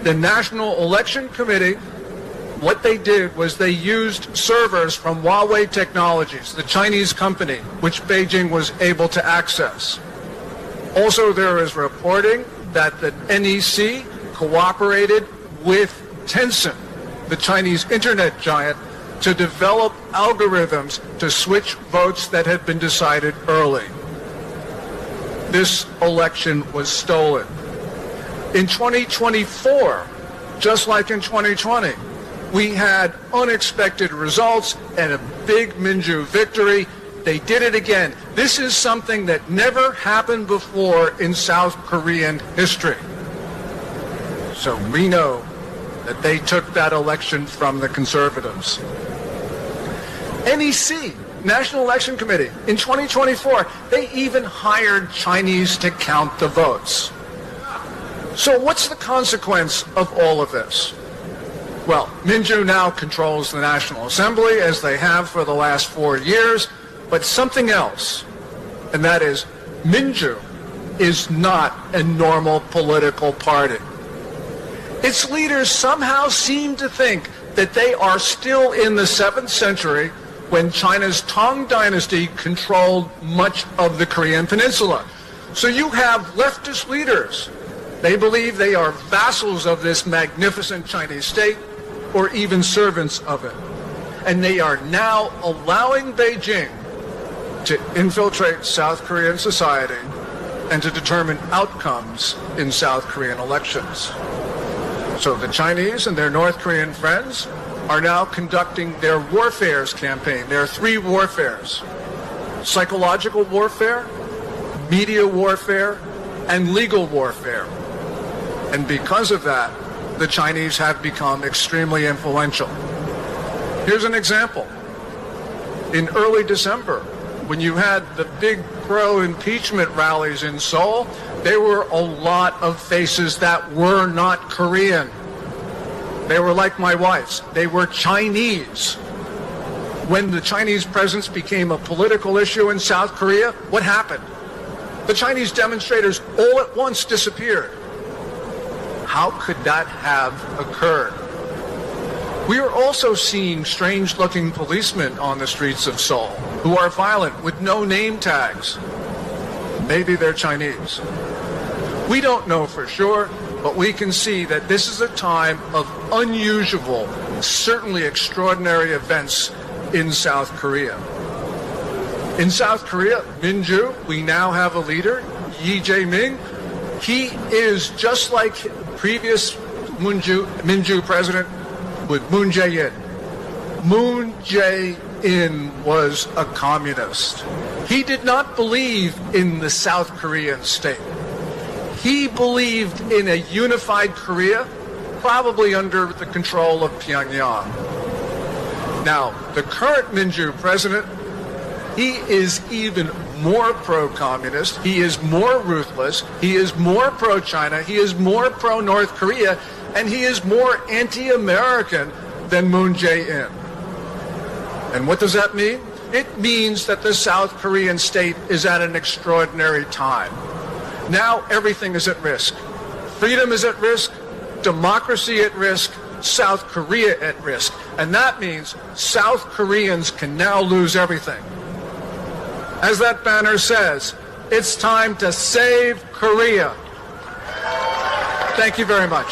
The National Election Committee, what they did was they used servers from Huawei Technologies, the Chinese company, which Beijing was able to access. Also, there is reporting that the NEC cooperated with Tencent, the Chinese internet giant, to develop algorithms to switch votes that had been decided early. This election was stolen. In 2024, just like in 2020, we had unexpected results and a big Minju victory. They did it again. This is something that never happened before in South Korean history. So we know that they took that election from the conservatives. NEC, National Election Committee, in 2024, they even hired Chinese to count the votes. So what's the consequence of all of this? Well, Minju now controls the National Assembly, as they have for the last 4 years, but something else, and that is Minju is not a normal political party. Its leaders somehow seem to think that they are still in the 7th century when China's Tang Dynasty controlled much of the Korean Peninsula. So you have leftist leaders. They believe they are vassals of this magnificent Chinese state, or even servants of it. And they are now allowing Beijing to infiltrate South Korean society and to determine outcomes in South Korean elections. So the Chinese and their North Korean friends are now conducting their warfares campaign. There are 3 warfares: psychological warfare, media warfare, and legal warfare. And because of that, the Chinese have become extremely influential. Here's an example. In early December, when you had the big pro-impeachment rallies in Seoul, there were a lot of faces that were not Korean. They were like my wife's. They were Chinese. When the Chinese presence became a political issue in South Korea, what happened? The Chinese demonstrators all at once disappeared. How could that have occurred? We are also seeing strange-looking policemen on the streets of Seoul who are violent with no name tags. Maybe they're Chinese. We don't know for sure, but we can see that this is a time of unusual, certainly extraordinary events in South Korea. In South Korea, Minju, we now have a leader, Lee Jae-myung. He is just like previous Minju president with Moon Jae-in. Moon Jae-in was a communist. He did not believe in the South Korean state. He believed in a unified Korea, probably under the control of Pyongyang. Now, the current Minju president, he is even more pro-communist, he is more ruthless, he is more pro-China, he is more pro-North Korea, and he is more anti-American than Moon Jae-in. And what does that mean? It means that the South Korean state is at an extraordinary time. Now everything is at risk. Freedom is at risk, democracy at risk, South Korea at risk. And that means South Koreans can now lose everything. As that banner says, it's time to save Korea. Thank you very much.